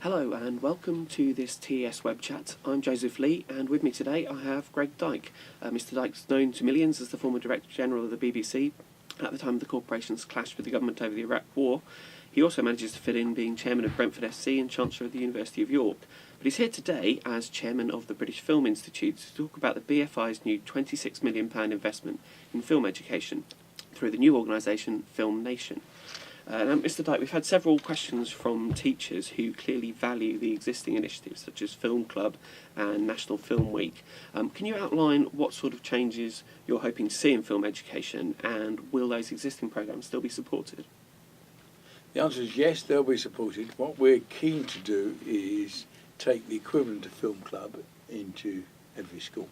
Hello and welcome to this TES web chat. I'm Joseph Lee, and with me today I have Greg Dyke. Mr. Dyke's known to millions as the former Director General of the BBC at the time of the corporation's clash with the government over the Iraq War. He also manages to fit in being Chairman of Brentford SC and Chancellor of the University of York. But he's here today as Chairman of the British Film Institute to talk about the BFI's new £26 million investment in film education through the new organisation Film Nation. Now, Mr. Dyke, we've had several questions from teachers who clearly value the existing initiatives such as Film Club and National Film Week. Can you outline what sort of changes you're hoping to see in film education, and will those existing programmes still be supported? The answer is yes, they'll be supported. What we're keen to do is take the equivalent of Film Club into every school,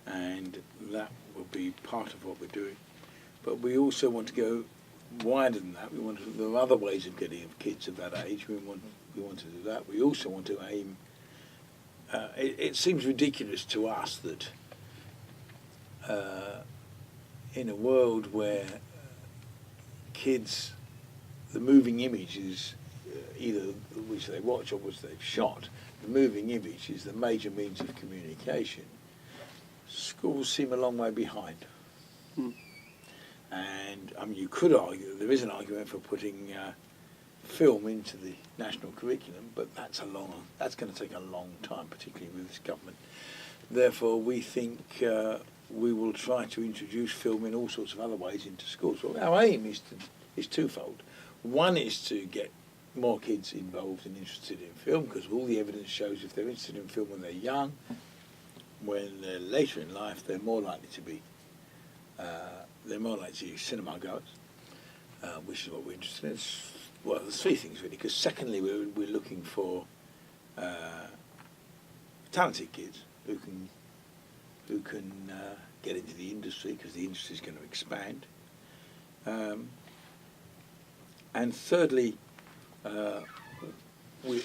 and that will be part of what we're doing. But we also want to go wider than that. There are other ways of getting kids of that age. We want to do that. We also want to aim. It seems ridiculous to us that in a world where kids, the moving image is either which they watch or which they've shot. The moving image is the major means of communication. Schools seem a long way behind. And I mean, you could argue, there is an argument for putting film into the national curriculum, but that's going to take a long time, particularly with this government. Therefore, we think we will try to introduce film in all sorts of other ways into schools. Well, our aim is twofold. One is to get more kids involved and interested in film, because all the evidence shows if they're interested in film when they're young, when they're later in life, they're more likely to be cinema goers, which is what we're interested in. Well, there's three things really, because secondly, we're looking for talented kids who can get into the industry, because the industry is going to expand. And thirdly, we're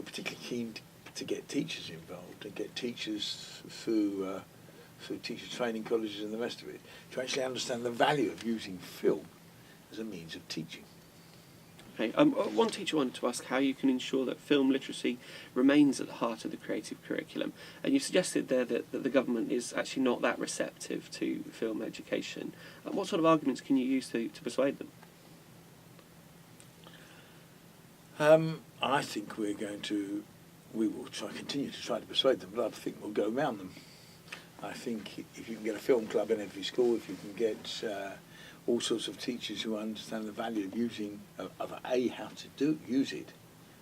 particularly keen to get teachers involved and get teachers through teacher training colleges and the rest of it, to actually understand the value of using film as a means of teaching. Okay. One teacher wanted to ask how you can ensure that film literacy remains at the heart of the creative curriculum, and you suggested there that the government is actually not that receptive to film education. What sort of arguments can you use to persuade them? I think we will continue to try to persuade them, but I think we'll go around them. I think if you can get a film club in every school, if you can get all sorts of teachers who understand the value of using, of A, how to use it,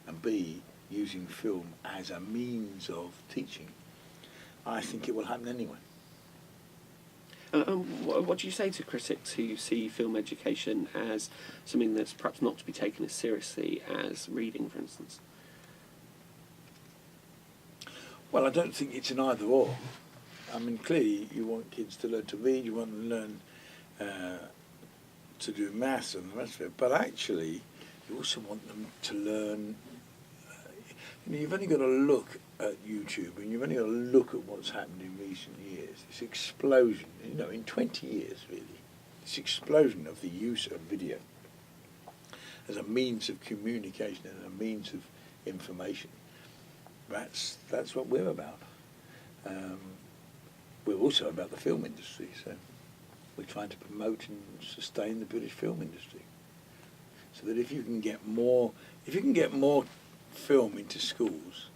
and B, using film as a means of teaching, I think it will happen anyway. What do you say to critics who see film education as something that's perhaps not to be taken as seriously as reading, for instance? Well, I don't think it's an either-or. I mean, clearly you want kids to learn to read, you want them to learn to do maths and the rest of it, but actually you also want them to learn. You've only got to look at YouTube, and you've only got to look at what's happened in recent years. This explosion, in 20 years really, this explosion of the use of video as a means of communication and a means of information. That's what we're about. We're also about the film industry, so we're trying to promote and sustain the British film industry, so that if you can get more film into schools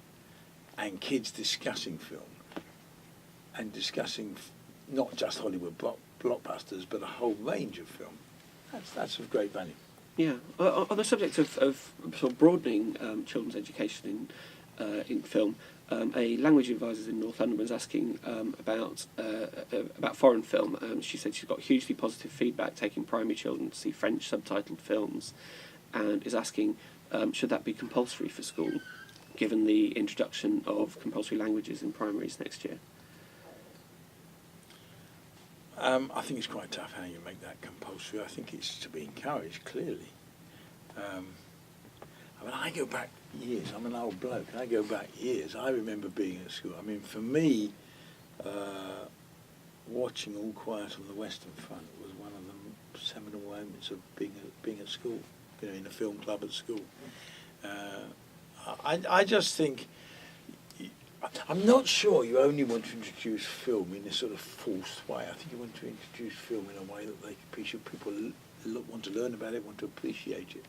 and kids discussing film and discussing not just Hollywood blockbusters but a whole range of film, that's of great value. Yeah. On the subject of sort of broadening children's education in film, a language advisor in North London was asking about foreign film. She said she's got hugely positive feedback taking primary children to see French subtitled films, and is asking, should that be compulsory for school, given the introduction of compulsory languages in primaries next year? I think it's quite tough how you make that compulsory. I think it's to be encouraged, clearly. I go back years. I'm an old bloke. I go back years. I remember being at school. I mean, for me, watching All Quiet on the Western Front was one of the seminal moments of being at school, in a film club at school. I just think, I'm not sure you only want to introduce film in a sort of forced way. I think you want to introduce film in a way that people want to learn about it, want to appreciate it.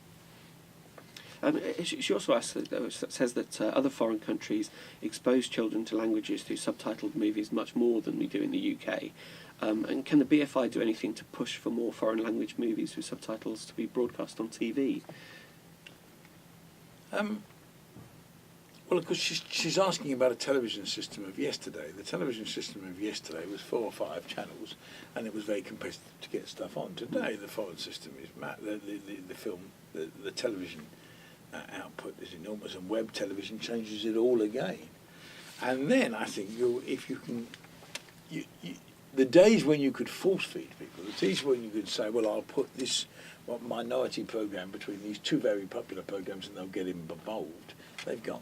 She also says that other foreign countries expose children to languages through subtitled movies much more than we do in the UK. And can the BFI do anything to push for more foreign language movies with subtitles to be broadcast on TV? Well, of course, she's asking about a television system of yesterday. The television system of yesterday was 4 or 5 channels, and it was very competitive to get stuff on. Today, the foreign system is the television output is enormous, and web television changes it all again. And then I think the days when you could force feed people, the days when you could say, well, I'll put this minority program between these 2 very popular programs and they'll get involved, they've gone.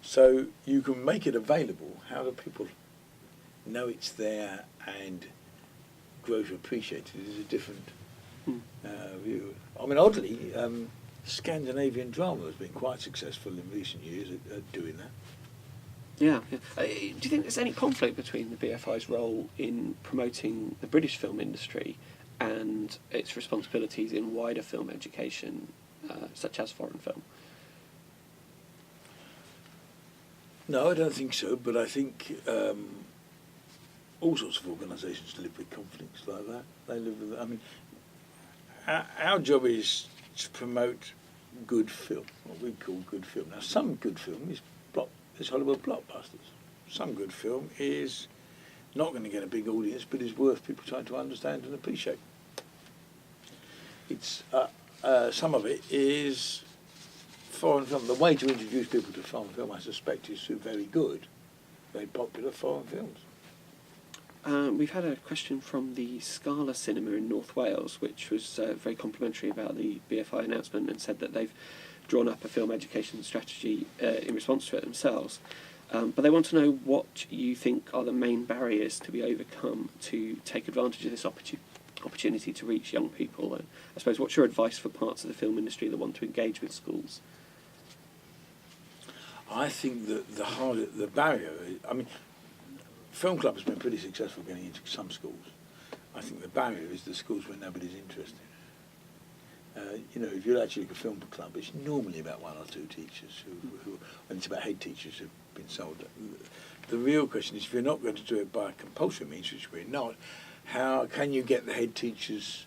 So you can make it available. How do people know it's there and grow to appreciate it is a different view. I mean, oddly, Scandinavian drama has been quite successful in recent years at doing that. Yeah. Do you think there's any conflict between the BFI's role in promoting the British film industry and its responsibilities in wider film education, such as foreign film? No, I don't think so, but I think all sorts of organisations live with conflicts like that. They live with, I mean, our job is to promote good film, what we call good film. Now, some good film is Hollywood blockbusters. Some good film is not going to get a big audience, but is worth people trying to understand and appreciate. It's some of it is foreign film. The way to introduce people to foreign film, I suspect, is through very good, very popular foreign films. We've had a question from the Scala Cinema in North Wales, which was very complimentary about the BFI announcement, and said that they've drawn up a film education strategy in response to it themselves. But they want to know what you think are the main barriers to be overcome to take advantage of this opportunity to reach young people. And I suppose, what's your advice for parts of the film industry that want to engage with schools? I think that the barrier, I mean, film club has been pretty successful getting into some schools. I think the barrier is the schools where nobody's interested. If you're actually a film club, it's normally about 1 or 2 teachers and it's about head teachers who've been sold. The real question is, if you're not going to do it by compulsory means, which we're not, how can you get the head teachers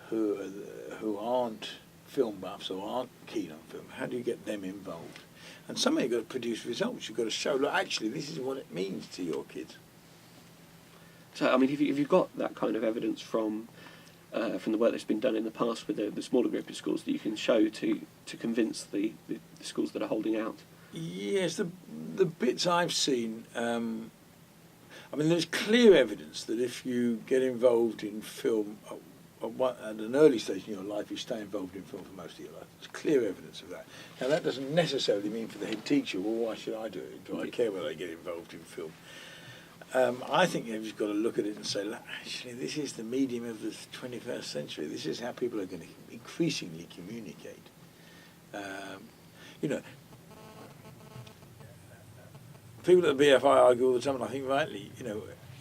who aren't film buffs or aren't keen on film? How do you get them involved? And somewhere you've got to produce results. You've got to show, look, actually, this is what it means to your kids. So, I mean, if you've got that kind of evidence from the work that's been done in the past with the smaller group of schools that you can show to convince the schools that are holding out? Yes, the bits I've seen, I mean, there's clear evidence that if you get involved in film at an early stage in your life, you stay involved in film for most of your life. There's clear evidence of that. Now, that doesn't necessarily mean for the head teacher, well, why should I do it? Do I care whether I get involved in film? I think you've just got to look at it and say, look, actually, this is the medium of the 21st century. This is how people are going to increasingly communicate. People at the BFI argue all the time, and I think rightly,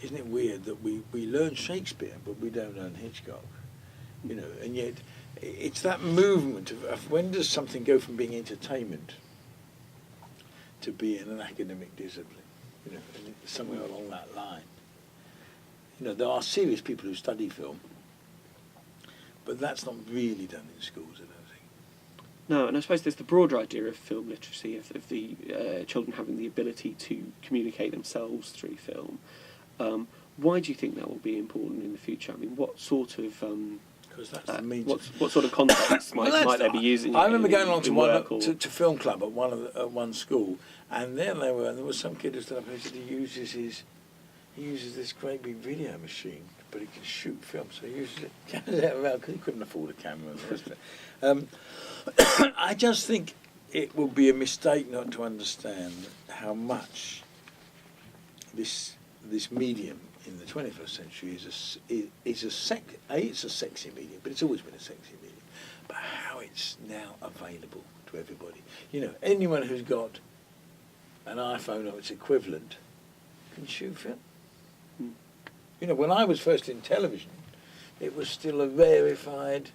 isn't it weird that we learn Shakespeare, but we don't learn Hitchcock? And yet it's that movement of when does something go from being entertainment to being an academic discipline? And somewhere along that line. There are serious people who study film, but that's not really done in schools, I don't think. No, and I suppose there's the broader idea of film literacy, of the children having the ability to communicate themselves through film. Why do you think that will be important in the future? I mean, what sort of what sort of context might they be using? I remember going along to film club at one school, and there they were, and there was some kid who stood up and said he uses this great big video machine, but he can shoot film, so he uses it because he couldn't afford a camera and the rest of it. I just think it would be a mistake not to understand how much this medium in the 21st century it's a sexy medium, but it's always been a sexy medium, but how it's now available to everybody. You know, anyone who's got an iPhone or its equivalent can shoot film. Mm. You know, when I was first in television, it was still a rarefied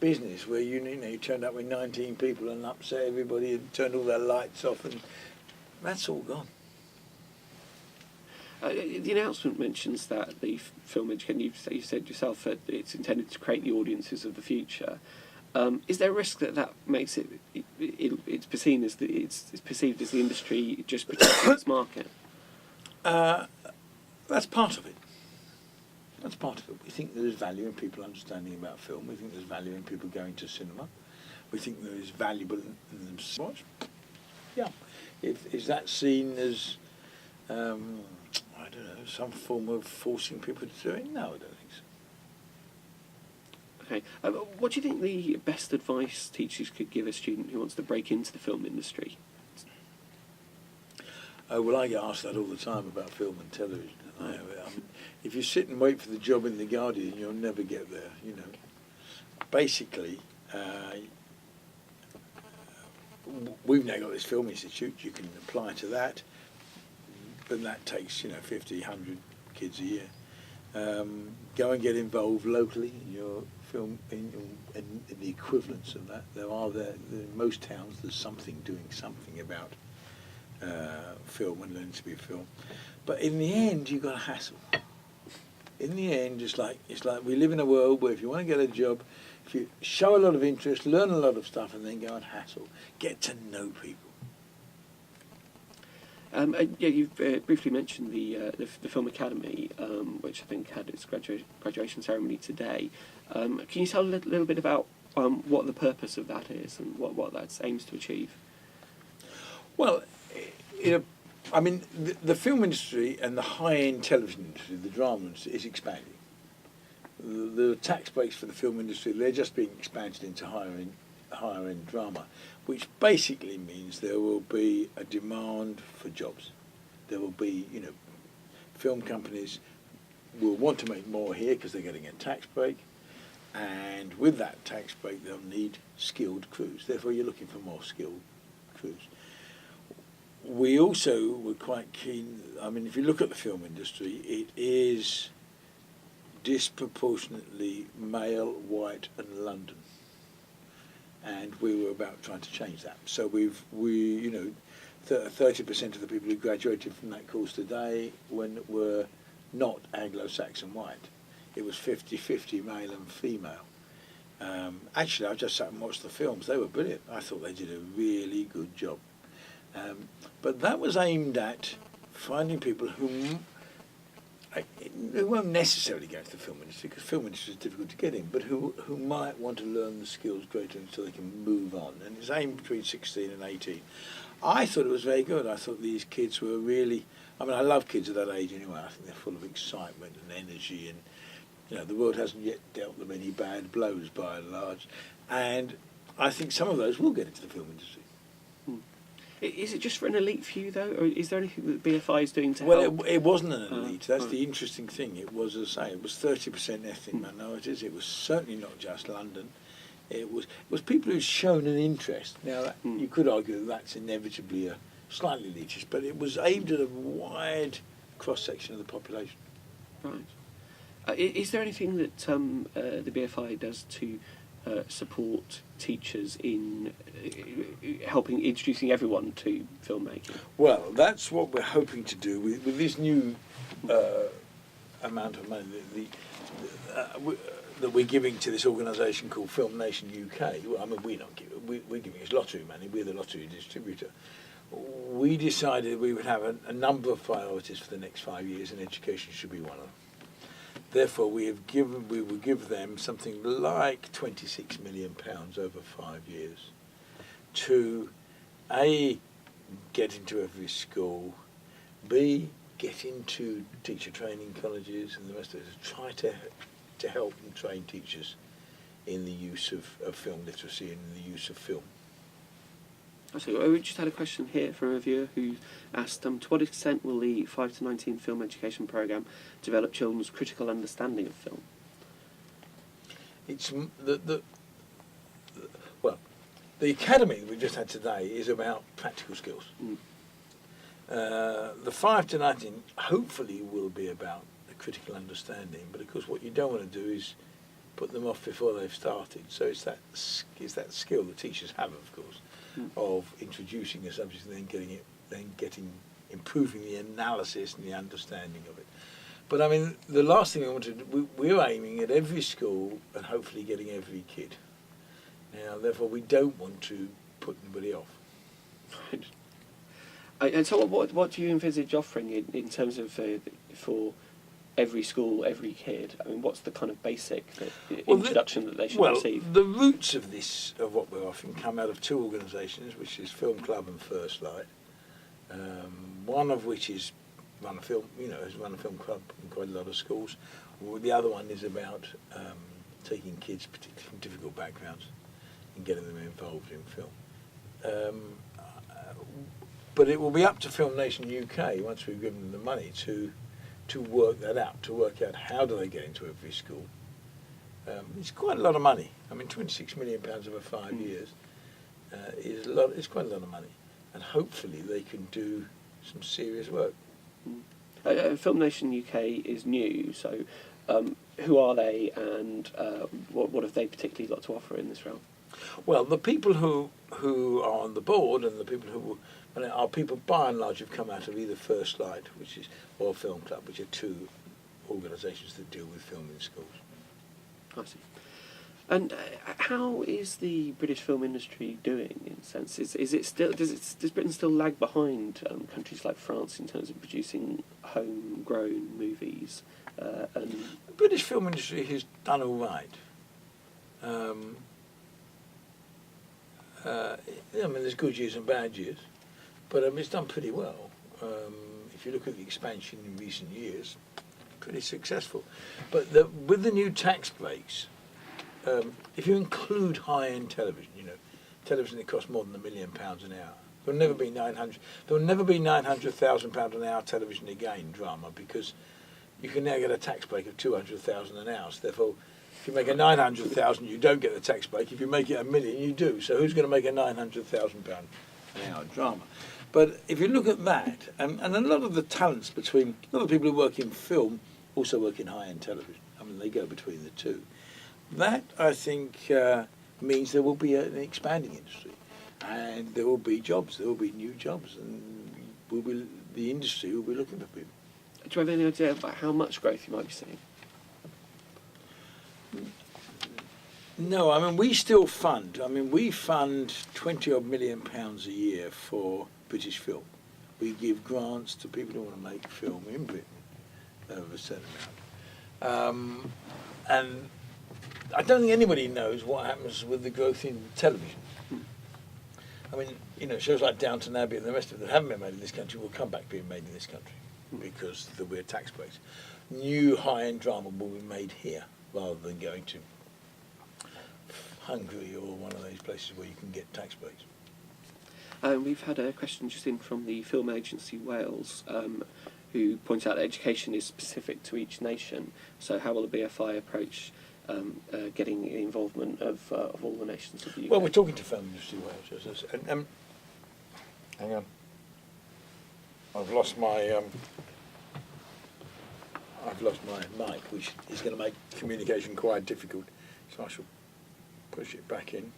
business where you turned up with 19 people and upset everybody and turned all their lights off, and that's all gone. The announcement mentions that the film education, you said yourself that it's intended to create the audiences of the future. Is there a risk that makes it's perceived as the industry just protecting its market? That's part of it. That's part of it. We think there is value in people understanding about film. We think there's value in people going to cinema. We think there is valuable in them watch. Yeah. Is that seen as I don't know, some form of forcing people to do it? No, I don't think so. Okay. What do you think the best advice teachers could give a student who wants to break into the film industry? Oh, well, I get asked that all the time about film and television. I mean, if you sit and wait for the job in The Guardian, you'll never get there, you know. Basically, we've now got this film institute. You can apply to that, but that takes, 50, 100 kids a year. Go and get involved locally in your film, in the equivalents of that. In most towns, there's something doing something about film and learning to be film. But in the end, you've got to hassle. In the end, it's like we live in a world where if you want to get a job, if you show a lot of interest, learn a lot of stuff, and then go and hassle, get to know people. You've briefly mentioned the Film Academy, which I think had its graduation ceremony today. Can you tell a little bit about what the purpose of that is and what that aims to achieve? Well, the film industry and the high-end television industry, the drama industry, is expanding. The tax breaks for the film industry, they're just being expanded into higher-end drama, which basically means there will be a demand for jobs. There will be, film companies will want to make more here because they're getting a tax break, and with that tax break they'll need skilled crews. Therefore you're looking for more skilled crews. We also were quite keen, if you look at the film industry, it is disproportionately male, white and London. And we were about trying to change that. So 30% of the people who graduated from that course today were not Anglo-Saxon white. It was 50-50 male and female. Actually, I just sat and watched the films. They were brilliant. I thought they did a really good job. But that was aimed at finding people who won't necessarily go into the film industry, because film industry is difficult to get in, but who might want to learn the skills greater so they can move on. And it's aimed between 16 and 18. I thought it was very good. I thought these kids were really... I love kids of that age anyway. I think they're full of excitement and energy, and the world hasn't yet dealt them any bad blows by and large. And I think some of those will get into the film industry. Is it just for an elite few, though, or is there anything that BFI is doing to help? Well, it wasn't an elite. That's the interesting thing. It was, as I say, it was 30% ethnic minorities. It was certainly not just London. It was people who'd shown an interest. Now, you could argue that that's inevitably a slightly elitist, but it was aimed at a wide cross-section of the population. Right. Is there anything that the BFI does to support teachers in helping introducing everyone to filmmaking? Well, that's what we're hoping to do with this new amount of money that we're giving to this organisation called Film Nation UK. We're not giving; we're giving us lottery money. We're the lottery distributor. We decided we would have a number of priorities for the next 5 years, and education should be one of them. Therefore, we will give them something like £26 million over 5 years to A, get into every school, B, get into teacher training colleges and the rest of it, to try to help and train teachers in the use of film literacy and in the use of film. So we just had a question here from a viewer who asked, to what extent will the 5 to 19 film education programme develop children's critical understanding of film? It's The academy that we've just had today is about practical skills. Mm. The 5 to 19 hopefully will be about the critical understanding, but of course what you don't want to do is put them off before they've started. So it's that skill that teachers have, of course, of introducing a subject and improving the analysis and the understanding of it. But I mean, the last thing we want to do, we're aiming at every school and hopefully getting every kid. Now, therefore, we don't want to put anybody off. Right. And so what do you envisage offering in terms of for every school, every kid? I mean, what's the kind of basic introduction that they should receive? The roots of what we're offering come out of 2 organisations, which is Film Club and First Light. One of which is has run a film club in quite a lot of schools. The other one is about taking kids, particularly from difficult backgrounds, and getting them involved in film. But it will be up to Film Nation UK, once we've given them the money, to work that out, to work out how do they get into every school. It's quite a lot of money. I mean, £26 million over 5 years is a lot. It's quite a lot of money, and hopefully they can do some serious work. Film Nation UK is new, so who are they, and what have they particularly got to offer in this realm? Well, the people who are on the board and the people who are people by and large who've come out of either First Light, or Film Club, which are 2 organisations that deal with film in schools. I see. And how is the British film industry doing, in a sense? Is it still does Britain still lag behind countries like France in terms of producing homegrown movies? And the British film industry has done all right. I mean, there's good years and bad years, but it's done pretty well. If you look at the expansion in recent years, pretty successful. But with the new tax breaks, if you include high-end television, television that costs more than £1 million an hour, there will never be £900,000 an hour television again drama, because you can now get a tax break of £200,000 an hour. So therefore, if you make a 900,000, you don't get the tax break. If you make it £1 million, you do. So who's going to make a £900,000 an hour drama? But if you look at that, and a lot of the talents a lot of people who work in film also work in high-end television. I mean, they go between the two. That, I think, means there will be an expanding industry, and there will be jobs. There will be new jobs, and the industry will be looking for people. Do you have any idea about how much growth you might be seeing? No, I mean, we still fund. I mean, we fund £20-odd million a year for British film. We give grants to people who want to make film in Britain of a certain amount. And I don't think anybody knows what happens with the growth in television. I mean, shows like Downton Abbey and the rest of it that haven't been made in this country will come back being made in this country because there will be a tax breaks. New high-end drama will be made here rather than going to Hungary or one of those places where you can get tax breaks. We've had a question just in from the Film Agency Wales, who points out that education is specific to each nation. So how will the BFI approach getting the involvement of all the nations of the UK? Well, we're talking to Film Industry Wales. And, hang on. I've lost my mic, which is going to make communication quite difficult. So I shall push it back in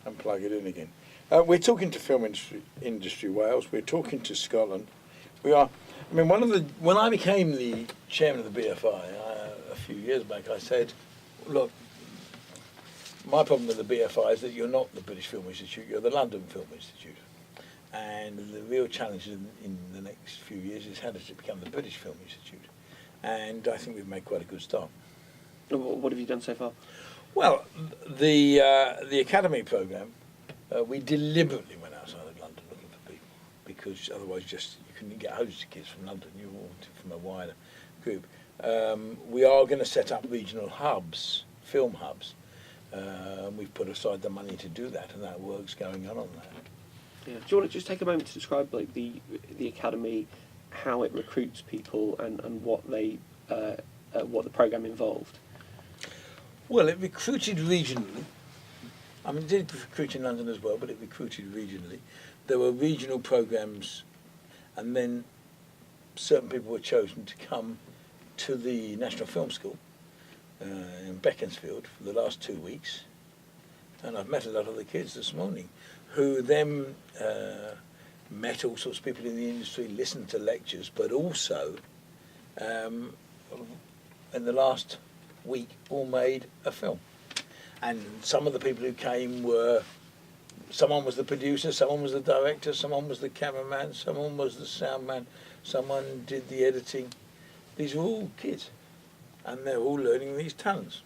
and plug it in again. We're talking to Film Industry Wales. We're talking to Scotland. We are. I mean, when I became the chairman of the BFI a few years back, I said, "Look, my problem with the BFI is that you're not the British Film Institute. You're the London Film Institute, and the real challenge in the next few years is how does it become the British Film Institute." And I think we've made quite a good start. What have you done so far? Well, the Academy programme, we deliberately went outside of London looking for people, because otherwise you couldn't get hundreds of kids from London, you wanted from a wider group. We are going to set up regional hubs, film hubs. We've put aside the money to do that, and that work's going on that. Yeah. Do you want to just take a moment to describe the Academy, how it recruits people, and what the programme involved? Well, it recruited regionally, I mean, it did recruit in London as well, but it recruited regionally. There were regional programmes, and then certain people were chosen to come to the National Film School in Beaconsfield for the last 2 weeks. And I've met a lot of the kids this morning who then met all sorts of people in the industry, listened to lectures, but also in the last week all made a film. And some of the people who came were, someone was the producer, someone was the director, someone was the cameraman, someone was the sound man, someone did the editing. These are all kids, and they're all learning these talents.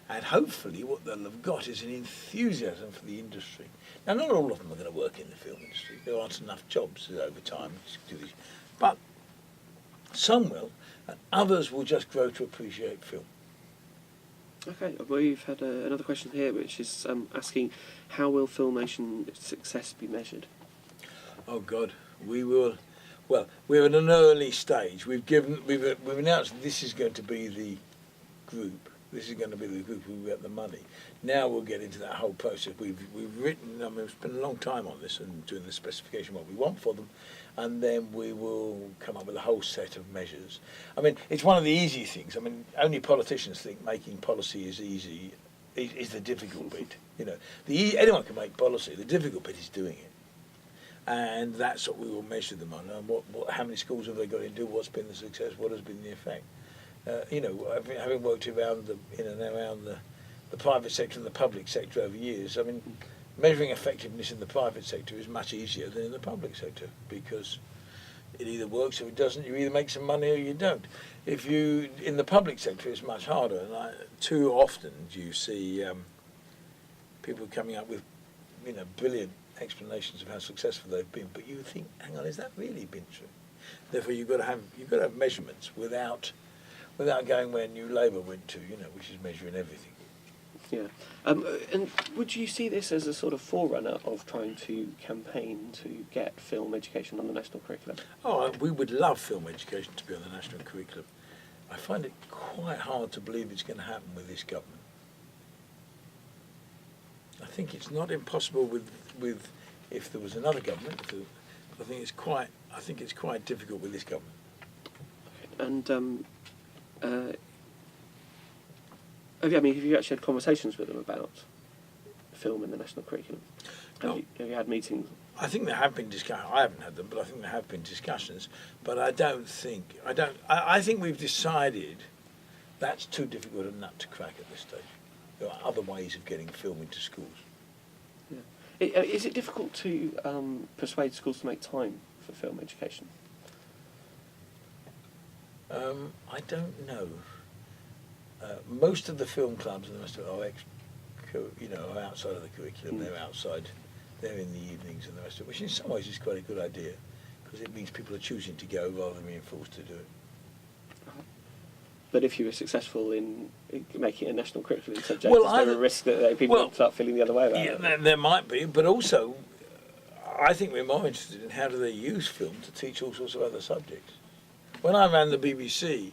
And hopefully what they'll have got is an enthusiasm for the industry. Now, not all of them are going to work in the film industry. There aren't enough jobs over time to do this. But some will, and others will just grow to appreciate film. Okay, we've had another question here, which is asking, how will Filmation success be measured? Oh God, we will. Well, we're at an early stage. We've announced this is going to be the group. This is going to be the group who get the money. Now we'll get into that whole process. We've written. I mean, we've spent a long time on this and doing the specification what we want for them, and then we will come up with a whole set of measures. I mean, it's one of the easy things. I mean, only politicians think making policy is easy. Is the difficult bit. You know, anyone can make policy. The difficult bit is doing it, and that's what we will measure them on. And how many schools have they got into? What's been the success? What has been the effect? You know, having worked around the private sector and the public sector over years, I mean, measuring effectiveness in the private sector is much easier than in the public sector because it either works or it doesn't. You either make some money or you don't. In the public sector, it's much harder. And too often do you see people coming up with, you know, brilliant explanations of how successful they've been, but you think, hang on, has that really been true? Therefore, you've got to have measurements without going where New Labour went to, you know, which is measuring everything. Yeah. And would you see this as a sort of forerunner of trying to campaign to get film education on the national curriculum? Oh, we would love film education to be on the national curriculum. I find it quite hard to believe it's going to happen with this government. I think it's not impossible with if there was another government. I think it's quite difficult with this government. And have you actually had conversations with them about film in the national curriculum? Have you had meetings? I think there have been discussions. I haven't had them, but I think there have been discussions. But I think we've decided that's too difficult a nut to crack at this stage. There are other ways of getting film into schools. Yeah. Is it difficult to persuade schools to make time for film education? I don't know. Most of the film clubs and the rest of it are outside of the curriculum. They're outside. They're in the evenings and the rest of it, which in some ways is quite a good idea because it means people are choosing to go rather than being forced to do it. But if you were successful in making a national curriculum subject, is there a risk that people will start feeling the other way about it? Yeah, there might be, but also I think we're more interested in how do they use film to teach all sorts of other subjects. When I ran the BBC,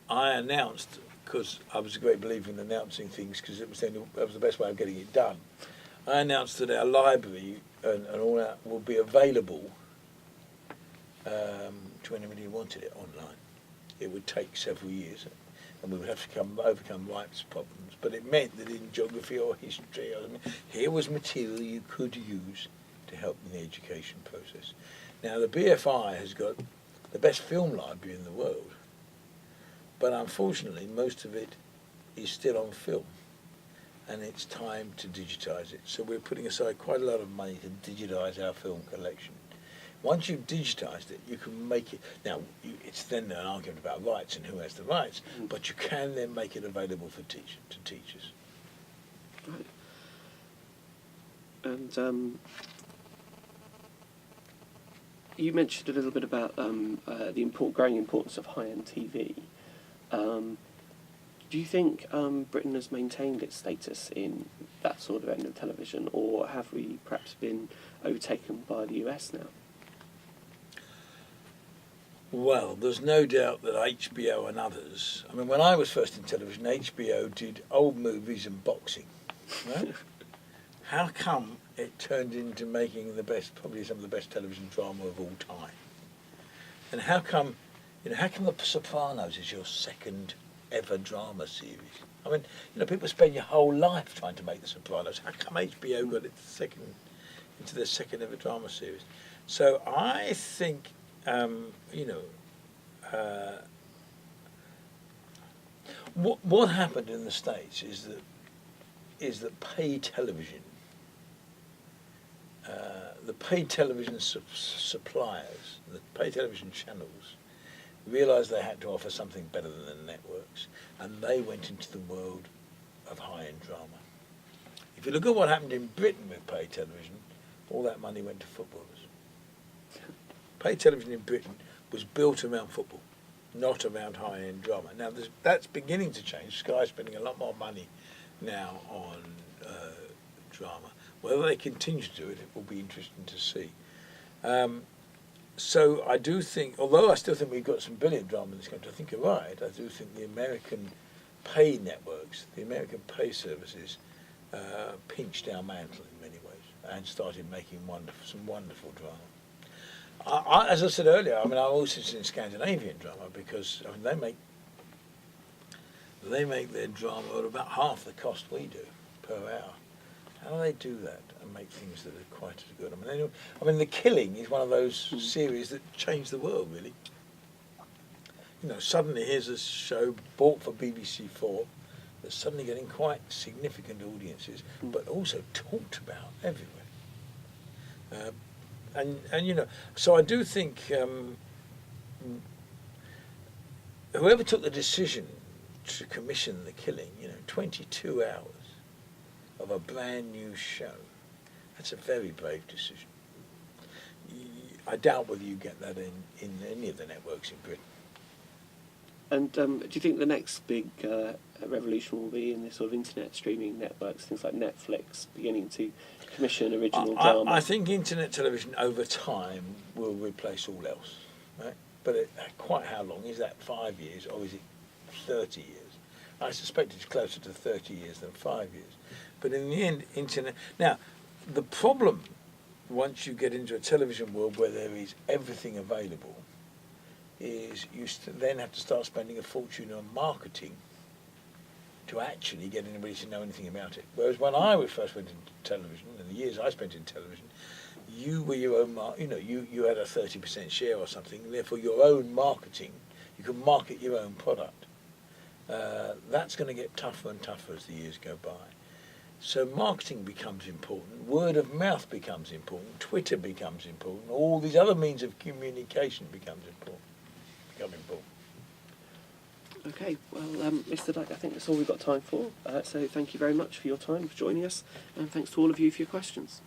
I announced, because I was a great believer in announcing things because that was the best way of getting it done, I announced that our library and all that will be available to anybody who wanted it online. It would take several years and we would have to overcome rights problems, but it meant that in geography or history, here was material you could use to help in the education process. Now the BFI has got the best film library in the world, but unfortunately most of it is still on film and it's time to digitise it. So we're putting aside quite a lot of money to digitise our film collection. Once you've digitised it, you can make it. Now, it's then an argument about rights and who has the rights, but you can then make it available to teachers. Right. And you mentioned a little bit about the growing importance of high-end TV. Do you think Britain has maintained its status in that sort of end of television, or have we perhaps been overtaken by the US now? Well, there's no doubt that HBO and others... I mean, when I was first in television, HBO did old movies and boxing. right? How come it turned into making probably some of the best television drama of all time? And how come The Sopranos is your second ever drama series? I mean, people spend your whole life trying to make The Sopranos. How come HBO got it into their second ever drama series? So I think, what happened in the States is that paid television, the paid television suppliers, the paid television channels, realised they had to offer something better than the networks, and they went into the world of high-end drama. If you look at what happened in Britain with paid television, all that money went to footballers. Paid television in Britain was built around football, not around high-end drama. Now, that's beginning to change. Sky's spending a lot more money now on drama. Whether they continue to do it, it will be interesting to see. So I do think, although I still think we've got some brilliant drama in this country, I think you're right. I do think the American pay networks, the American pay services, pinched our mantle in many ways and started making some wonderful drama. As I said earlier, I'm also interested in Scandinavian drama because they make their drama at about half the cost we do per hour. How do they do that and make things that are quite as good? The Killing is one of those series that changed the world, really. Suddenly here's a show bought for BBC4 that's suddenly getting quite significant audiences, but also talked about everywhere. So I do think whoever took the decision to commission The Killing, 22 hours of a brand new show, that's a very brave decision. I doubt whether you get that in any of the networks in Britain. And do you think the next big revolution will be in the sort of internet streaming networks, things like Netflix, beginning to commission original drama? I think internet television over time will replace all else, right? But quite how long? Is that 5 years or is it 30 years? I suspect it's closer to 30 years than 5 years. But in the end, internet... Now, the problem, once you get into a television world where there is everything available, is you then have to start spending a fortune on marketing to actually get anybody to know anything about it. Whereas when I first went into television, and the years I spent in television, you were your own, you had a 30% share or something, and therefore your own marketing, you could market your own product. That's going to get tougher and tougher as the years go by. So marketing becomes important, word of mouth becomes important, Twitter becomes important, all these other means of communication become important. Okay, well, Mr. Dyke, I think that's all we've got time for. So thank you very much for your time, for joining us, and thanks to all of you for your questions.